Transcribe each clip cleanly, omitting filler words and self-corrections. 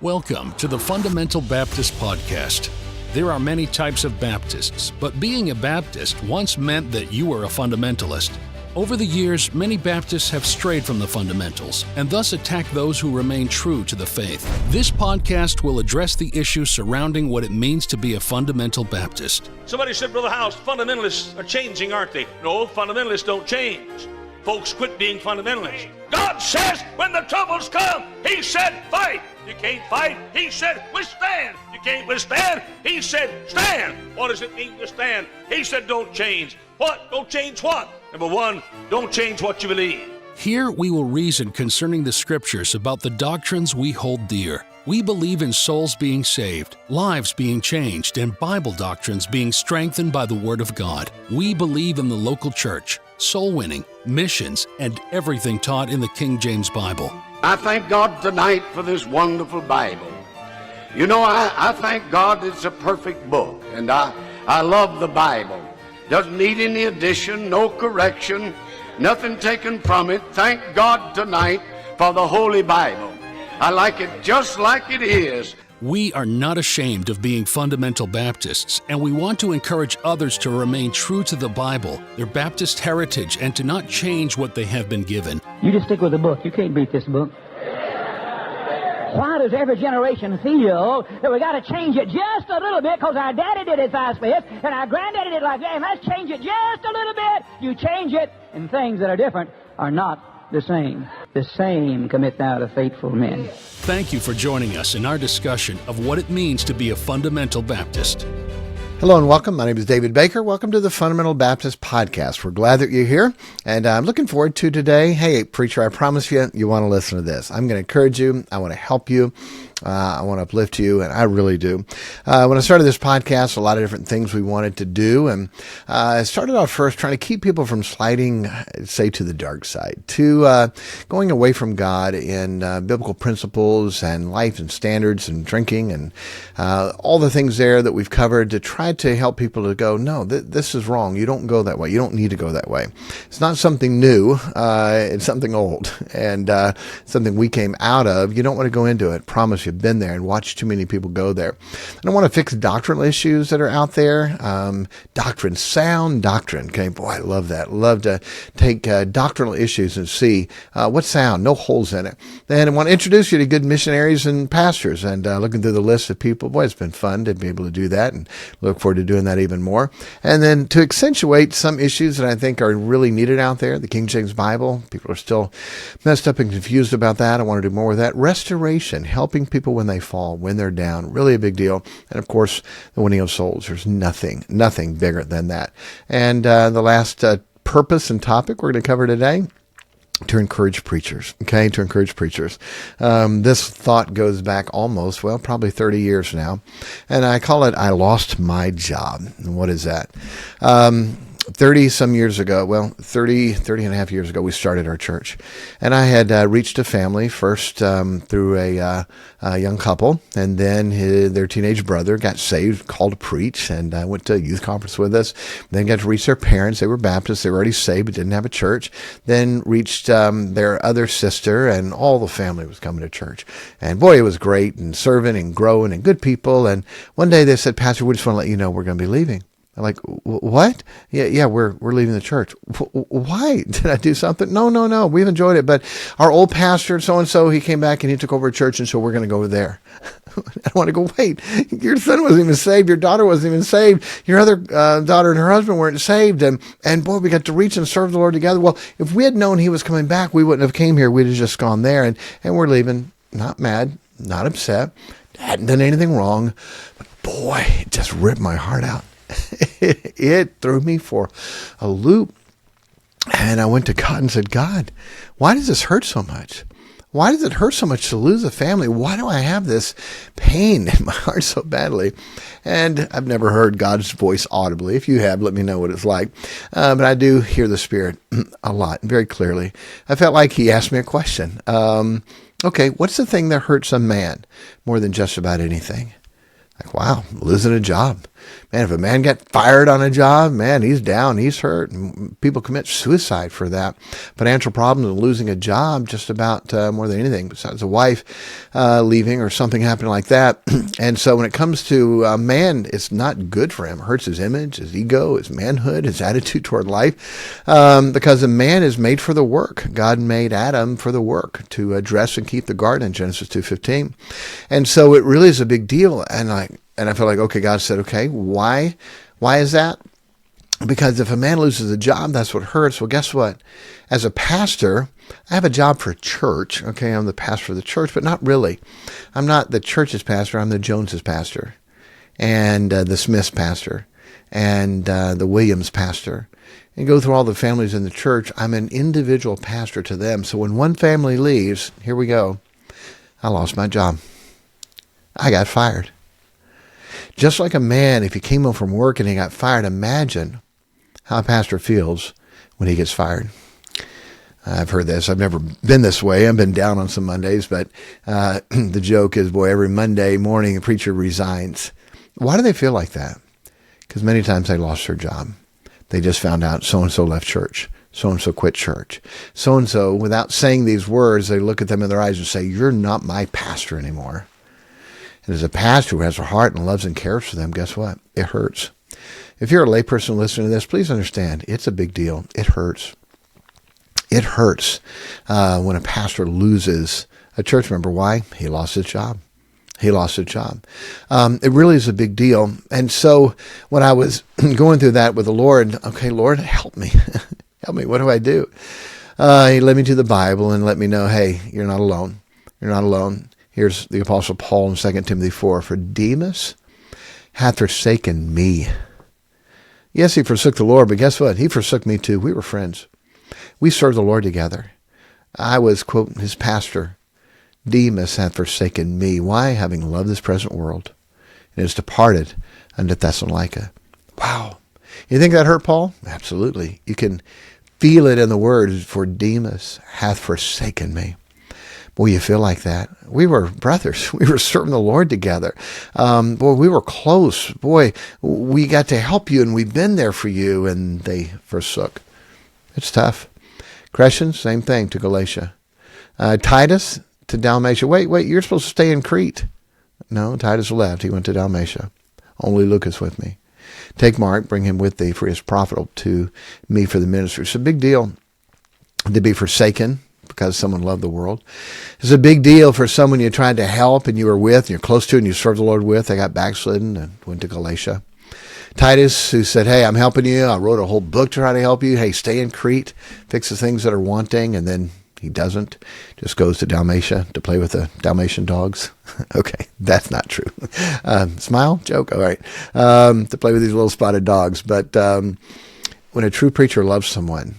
Welcome to the Fundamental Baptist Podcast. There are many types of Baptists, but being a Baptist once meant that you were a fundamentalist. Over the years, many Baptists have strayed from the fundamentals and thus attack those who remain true to the faith. This podcast will address the issues surrounding what it means to be a fundamental Baptist. Somebody said, Brother House, fundamentalists are changing, aren't they? No, fundamentalists don't change. Folks quit being fundamentalists. God says when the troubles come, He said fight. You can't fight. He said withstand. You can't withstand. He said stand. What does it mean to stand? He said don't change. What? Don't change what? Number one, don't change what you believe. Here we will reason concerning the Scriptures about the doctrines we hold dear. We believe in souls being saved, lives being changed, and Bible doctrines being strengthened by the Word of God. We believe in the local church, soul winning, missions, and everything taught in the King James Bible. I thank God tonight for this wonderful Bible. You know, I thank God it's a perfect book, and I love the Bible. Doesn't need any addition, no correction, nothing taken from it. Thank God tonight for the Holy Bible. I like it just like it is. We are not ashamed of being fundamental Baptists, and we want to encourage others to remain true to the Bible, their Baptist heritage, and to not change what they have been given. You just stick with the book. You can't beat this book. Why does every generation feel that we got to change it just a little bit because our daddy did it like this and our granddaddy did it like that, and let's change it just a little bit. You change it, and things that are different are not the same. The same commit thou to faithful men. Thank you for joining us in our discussion of what it means to be a fundamental Baptist. Hello and welcome. My name is David Baker. Welcome to the Fundamental Baptist Podcast. We're glad that you're here, and I'm looking forward to today. Hey, preacher, I promise you want to listen to this. I'm going to encourage you. I want to help you. I want to uplift you, and I really do. When I started this podcast, a lot of different things we wanted to do, and I started out first trying to keep people from sliding, say, to the dark side, to going away from God in biblical principles and life and standards and drinking and all the things there that we've covered, to try to help people to go, no, this is wrong. You don't go that way. You don't need to go that way. It's not something new. It's something old and something we came out of. You don't want to go into it. Promise you. Have been there and watched too many people go there. I don't want to fix doctrinal issues that are out there. Doctrine, sound doctrine. Okay, boy, I love that. Love to take doctrinal issues and see what's sound, no holes in it. Then I want to introduce you to good missionaries and pastors, and looking through the list of people. Boy, it's been fun to be able to do that, and look forward to doing that even more. And then to accentuate some issues that I think are really needed out there, the King James Bible. People are still messed up and confused about that. I want to do more with that. Restoration, helping people when they fall, when they're down, really a big deal. And of course, the winning of souls. There's nothing bigger than that. And the last purpose and topic we're going to cover today, to encourage preachers, okay, to encourage preachers. This thought goes back almost, probably 30 years now. And I call it, I lost my job. And what is that? 30 some years ago, 30 and a half years ago, we started our church. And I had reached a family first through a young couple, and then their teenage brother got saved, called to preach, and went to a youth conference with us. Then got to reach their parents. They were Baptists. They were already saved, but didn't have a church. Then reached their other sister, and all the family was coming to church. And boy, it was great, and serving and growing and good people. And one day they said, Pastor, we just want to let you know we're going to be leaving. I'm like, what? Yeah, we're leaving the church. Why? Did I do something? No. We've enjoyed it. But our old pastor, so-and-so, he came back and he took over a church, and so we're going to go over there. I want to go, wait, your son wasn't even saved. Your daughter wasn't even saved. Your other daughter and her husband weren't saved. And boy, we got to reach and serve the Lord together. Well, if we had known he was coming back, we wouldn't have came here. We'd have just gone there. And we're leaving, not mad, not upset. Hadn't done anything wrong. But boy, it just ripped my heart out. It threw me for a loop. And I went to God and said, God, why does this hurt so much? Why does it hurt so much to lose a family? Why do I have this pain in my heart so badly? And I've never heard God's voice audibly. If you have, let me know what it's like. But I do hear the Spirit a lot, very clearly. I felt like he asked me a question. Okay, what's the thing that hurts a man more than just about anything? Like, wow, losing a job. Man, if a man got fired on a job, man, he's down, he's hurt. And people commit suicide for that. Financial problems and losing a job just about more than anything besides a wife leaving or something happening like that. And so when it comes to a man, it's not good for him. It hurts his image, his ego, his manhood, his attitude toward life, because a man is made for the work. God made Adam for the work, to dress and keep the garden in Genesis 2:15. And so it really is a big deal. And I feel like, okay, God said, okay, why is that? Because if a man loses a job, that's what hurts. Well, guess what? As a pastor, I have a job for a church. Okay, I'm the pastor of the church, but not really. I'm not the church's pastor. I'm the Joneses' pastor, and the Smiths' pastor, and the Williams' pastor. And go through all the families in the church. I'm an individual pastor to them. So when one family leaves, here we go, I lost my job. I got fired. Just like a man, if he came home from work and he got fired, imagine how a pastor feels when he gets fired. I've heard this. I've never been this way. I've been down on some Mondays, but the joke is, boy, every Monday morning a preacher resigns. Why do they feel like that? Because many times they lost their job. They just found out so-and-so left church. So-and-so quit church. So-and-so, without saying these words, they look at them in their eyes and say, you're not my pastor anymore. And as a pastor who has a heart and loves and cares for them, guess what? It hurts. If you're a layperson listening to this, please understand, it's a big deal. It hurts. It hurts when a pastor loses a church member. Why? He lost his job. He lost his job. It really is a big deal. And so when I was going through that with the Lord, okay, Lord, help me. Help me. What do I do? He led me to the Bible and let me know, hey, you're not alone. You're not alone. Here's the Apostle Paul in 2 Timothy 4. For Demas hath forsaken me. Yes, he forsook the Lord, but guess what? He forsook me too. We were friends. We served the Lord together. I was, quote, his pastor. Demas hath forsaken me. Why? Having loved this present world, and is departed unto Thessalonica. Wow. You think that hurt Paul? Absolutely. You can feel it in the words, for Demas hath forsaken me. Boy, you feel like that. We were brothers. We were serving the Lord together. Boy, we were close. Boy, we got to help you, and we've been there for you, and they forsook. It's tough. Crescens, same thing to Galatia. Titus to Dalmatia. Wait, you're supposed to stay in Crete. No, Titus left. He went to Dalmatia. Only Luke is with me. Take Mark, bring him with thee, for he is profitable to me for the ministry. It's a big deal to be forsaken because someone loved the world. It's a big deal for someone you tried to help and you were with, and you're close to, and you served the Lord with. They got backslidden and went to Galatia. Titus, who said, hey, I'm helping you. I wrote a whole book to try to help you. Hey, stay in Crete, fix the things that are wanting, and then he doesn't, just goes to Dalmatia to play with the Dalmatian dogs. Okay, that's not true. Smile? Joke? All right. To play with these little spotted dogs. But when a true preacher loves someone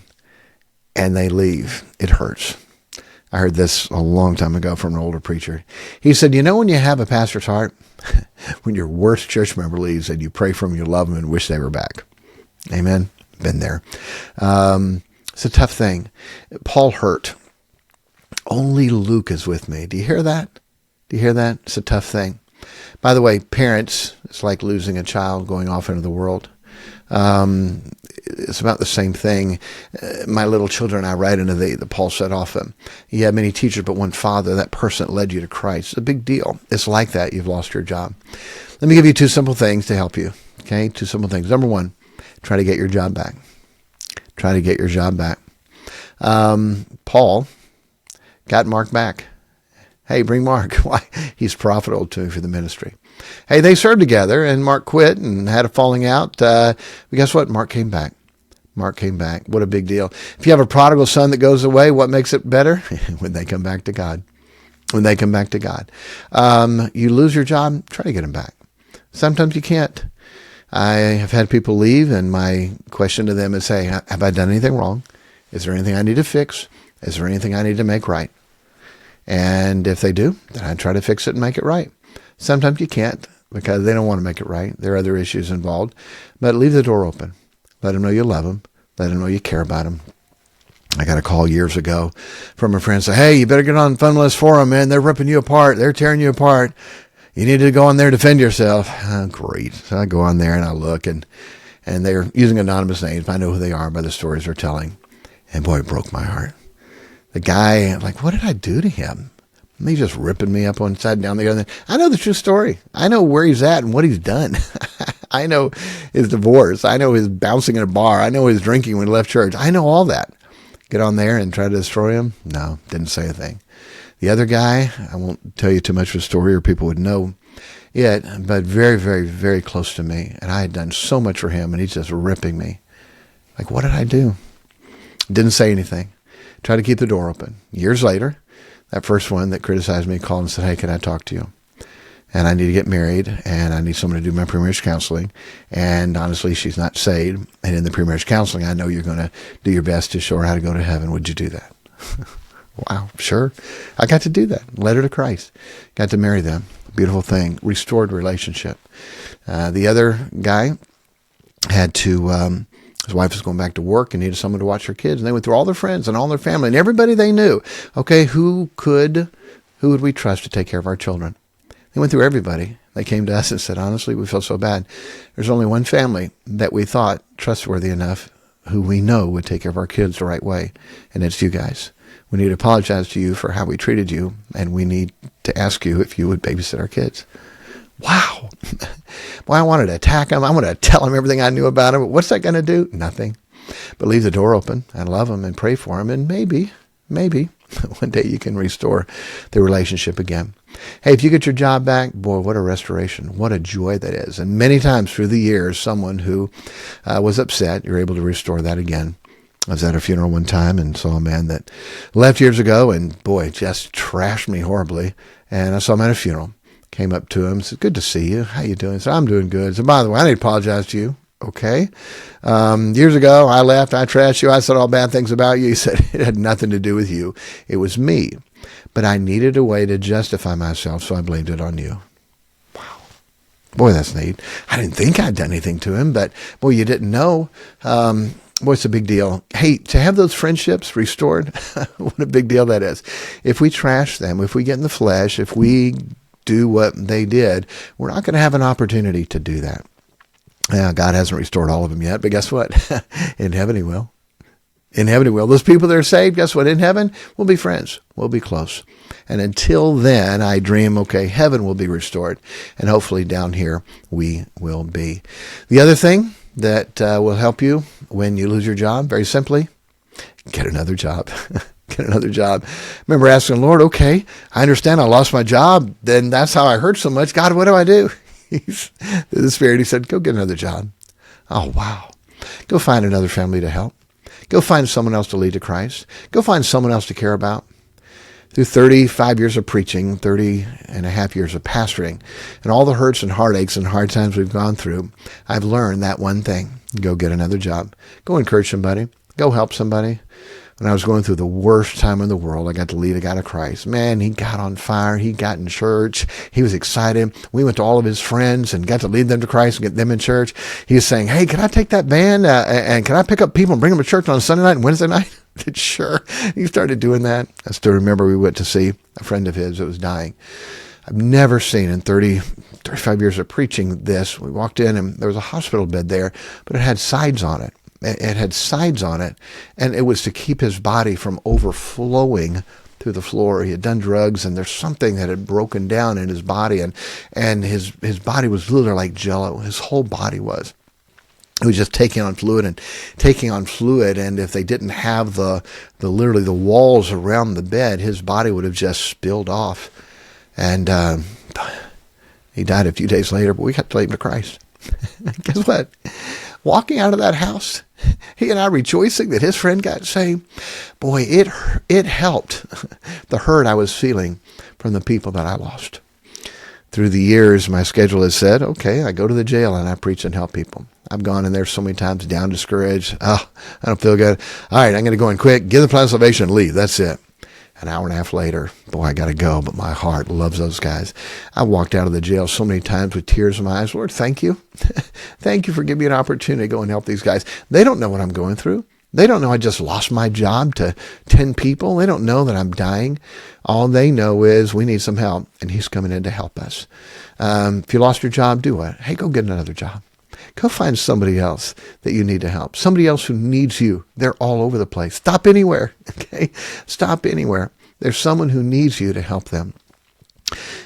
and they leave, it hurts. I heard this a long time ago from an older preacher. He said, you know when you have a pastor's heart? When your worst church member leaves and you pray for them, you love them and wish they were back. Amen? Been there. It's a tough thing. Paul hurt. Only Luke is with me. Do you hear that? Do you hear that? It's a tough thing. By the way, parents, it's like losing a child going off into the world. It's about the same thing. My little children, I write into the Paul said often, you have many teachers, but one father, that person that led you to Christ. It's a big deal. It's like that. You've lost your job. Let me give you two simple things to help you. Okay, two simple things. Number one, try to get your job back. Try to get your job back. Paul got Mark back. Hey, bring Mark. Why? He's profitable to me for the ministry. Hey, they served together, and Mark quit and had a falling out. But guess what? Mark came back. Mark came back. What a big deal. If you have a prodigal son that goes away, what makes it better? When they come back to God. When they come back to God. You lose your job, try to get them back. Sometimes you can't. I have had people leave, and my question to them is, hey, have I done anything wrong? Is there anything I need to fix? Is there anything I need to make right? And if they do, then I try to fix it and make it right. Sometimes you can't because they don't want to make it right. There are other issues involved. But leave the door open. Let them know you love them. Let them know you care about them. I got a call years ago from a friend say, hey, you better get on Fundamentalist Forum, man. They're ripping you apart. They're tearing you apart. you need to go on there and defend yourself. Oh, great. So I go on there and I look, and they're using anonymous names. I know who they are by the stories they're telling. And boy, it broke my heart. The guy, like, what did I do to him? He's just ripping me up one side and down the other. I know the true story. I know where he's at and what he's done. I know his divorce. I know his bouncing in a bar. I know his drinking when he left church. I know all that. Get on there and try to destroy him? No, didn't say a thing. The other guy, I won't tell you too much of a story or people would know it, but very, very, very close to me. And I had done so much for him, and he's just ripping me. Like, what did I do? Didn't say anything. Tried to keep the door open. Years later, that first one that criticized me called and said, hey, can I talk to you? And I need to get married, and I need someone to do my pre-marriage counseling. And honestly, she's not saved. And in the pre-marriage counseling, I know you're going to do your best to show her how to go to heaven. Would you do that? Wow, sure. I got to do that. Led her to Christ. Got to marry them. Beautiful thing. Restored relationship. The other guy had to, his wife was going back to work and needed someone to watch her kids. And they went through all their friends and all their family and everybody they knew. Okay, who would we trust to take care of our children? They went through everybody. They came to us and said, honestly, we feel so bad. There's only one family that we thought trustworthy enough who we know would take care of our kids the right way, and it's you guys. We need to apologize to you for how we treated you, and we need to ask you if you would babysit our kids. Wow. Boy, I wanted to attack them. I wanted to tell them everything I knew about them. What's that going to do? Nothing. But leave the door open and love them and pray for them, and maybe one day you can restore the relationship again. Hey, if you get your job back, boy, what a restoration. What a joy that is. And many times through the years, someone who was upset, you're able to restore that again. I was at a funeral one time and saw a man that left years ago and, boy, just trashed me horribly. And I saw him at a funeral. Came up to him, said, good to see you. How you doing? He said, I'm doing good. So, by the way, I need to apologize to you. Okay. Years ago, I left, I trashed you, I said all bad things about you. He said, it had nothing to do with you. It was me. But I needed a way to justify myself, so I blamed it on you. Wow. Boy, that's neat. I didn't think I'd done anything to him, but, boy, you didn't know. Boy, it's a big deal. Hey, to have those friendships restored, what a big deal that is. If we trash them, if we get in the flesh, if we do what they did, we're not going to have an opportunity to do that. Yeah, God hasn't restored all of them yet, but guess what? In heaven he will. In heaven he will. Those people that are saved, guess what? In heaven, we'll be friends. We'll be close. And until then, I dream, okay, heaven will be restored. And hopefully down here we will be. The other thing that will help you when you lose your job, very simply, get another job. Get another job. Remember asking the Lord, okay, I understand I lost my job. Then that's how I hurt so much. God, what do I do? The Spirit, he said, go get another job. Oh, wow. Go find another family to help. Go find someone else to lead to Christ. Go find someone else to care about. Through 35 years of preaching, 30 and a half years of pastoring, and all the hurts and heartaches and hard times we've gone through, I've learned that one thing. Go get another job. Go encourage somebody. Go help somebody. When I was going through the worst time in the world, I got to lead a guy to Christ. Man, he got on fire. He got in church. He was excited. We went to all of his friends and got to lead them to Christ and get them in church. He was saying, hey, can I take that van and can I pick up people and bring them to church on Sunday night and Wednesday night? I said, sure. He started doing that. I still remember we went to see a friend of his that was dying. I've never seen in 35 years of preaching this. We walked in and there was a hospital bed there, but it had sides on it. It had sides on it, and it was to keep his body from overflowing through the floor. He had done drugs, and there's something that had broken down in his body, and his body was literally like jello. His whole body was. It was just taking on fluid, and if they didn't have the literally the walls around the bed, his body would have just spilled off. And he died a few days later, but we got to lead him to Christ. Guess what? Walking out of that house, he and I rejoicing that his friend got saved. Boy, it helped the hurt I was feeling from the people that I lost. Through the years, my schedule has said, okay, I go to the jail and I preach and help people. I've gone in there so many times, down, discouraged. Oh, I don't feel good. All right, I'm going to go in quick, give the plan of salvation, and leave. That's it. An hour and a half later, boy, I got to go, but my heart loves those guys. I walked out of the jail so many times with tears in my eyes. Lord, thank you. Thank you for giving me an opportunity to go and help these guys. They don't know what I'm going through. They don't know I just lost my job to 10 people. They don't know that I'm dying. All they know is we need some help, and he's coming in to help us. If you lost your job, do what? Hey, go get another job. Go find somebody else that you need to help. Somebody else who needs you. They're all over the place. Stop anywhere, okay? Stop anywhere. There's someone who needs you to help them.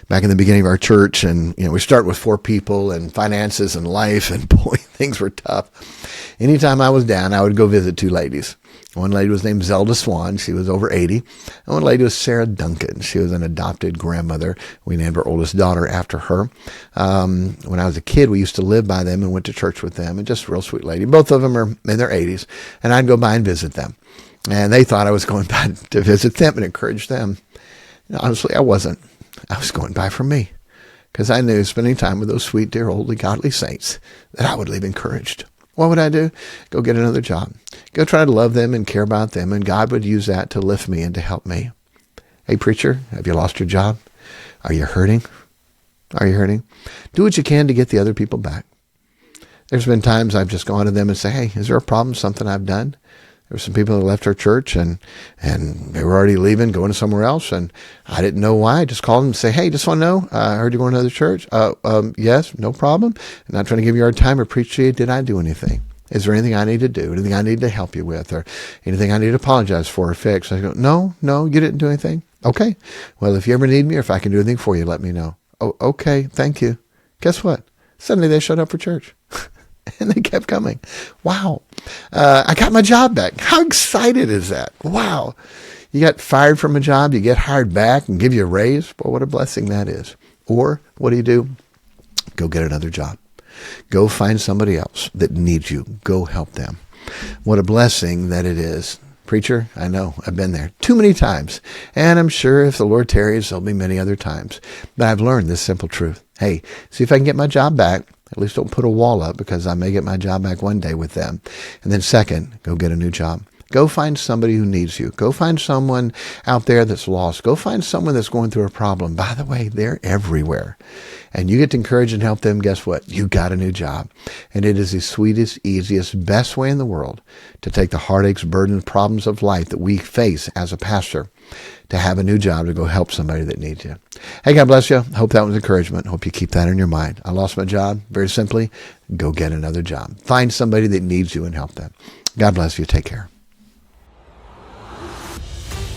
Back in the beginning of our church, and we start with 4 people and finances and life, and boy, things were tough. Anytime I was down, I would go visit 2 ladies. One lady was named Zelda Swan. She was over 80. And one lady was Sarah Duncan. She was an adopted grandmother. We named our oldest daughter after her. When I was a kid, we used to live by them and went to church with them. And just a real sweet lady. Both of them are in their 80s. And I'd go by and visit them. And they thought I was going by to visit them and encourage them. Honestly, I wasn't. I was going by for me. Because I knew spending time with those sweet, dear, oldly, godly saints that I would leave encouraged. What would I do? Go get another job. Go try to love them and care about them, and God would use that to lift me and to help me. Hey, preacher, have you lost your job? Are you hurting? Are you hurting? Do what you can to get the other people back. There's been times I've just gone to them and say, hey, is there a problem, something I've done? There were some people that left our church, and they were already leaving, going to somewhere else, and I didn't know why. I just called them and say, hey, just want to know, I heard you're going to another church. Yes, no problem. I'm not trying to give you a hard time or preach to you. Did I do anything? Is there anything I need to do? Anything I need to help you with, or anything I need to apologize for or fix? I go, no, you didn't do anything. Okay. Well, if you ever need me or if I can do anything for you, let me know. Oh, okay. Thank you. Guess what? Suddenly they showed up for church. And they kept coming. Wow. I got my job back. How excited is that? Wow. You got fired from a job, you get hired back and give you a raise. Boy, what a blessing that is. Or what do? Go get another job. Go find somebody else that needs you. Go help them. What a blessing that it is. Preacher, I know, I've been there too many times. And I'm sure if the Lord tarries, there'll be many other times. But I've learned this simple truth. Hey, see if I can get my job back. At least don't put a wall up, because I may get my job back one day with them. And then second, go get a new job. Go find somebody who needs you. Go find someone out there that's lost. Go find someone that's going through a problem. By the way, they're everywhere. And you get to encourage and help them. Guess what? You got a new job. And it is the sweetest, easiest, best way in the world to take the heartaches, burdens, problems of life that we face as a pastor, to have a new job to go help somebody that needs you. Hey, God bless you. Hope that was encouragement. Hope you keep that in your mind. I lost my job. Very simply, go get another job. Find somebody that needs you and help them. God bless you. Take care.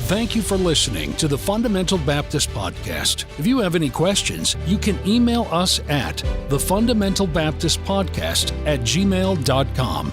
Thank you for listening to the Fundamental Baptist Podcast. If you have any questions, you can email us at thefundamentalbaptistpodcast@gmail.com.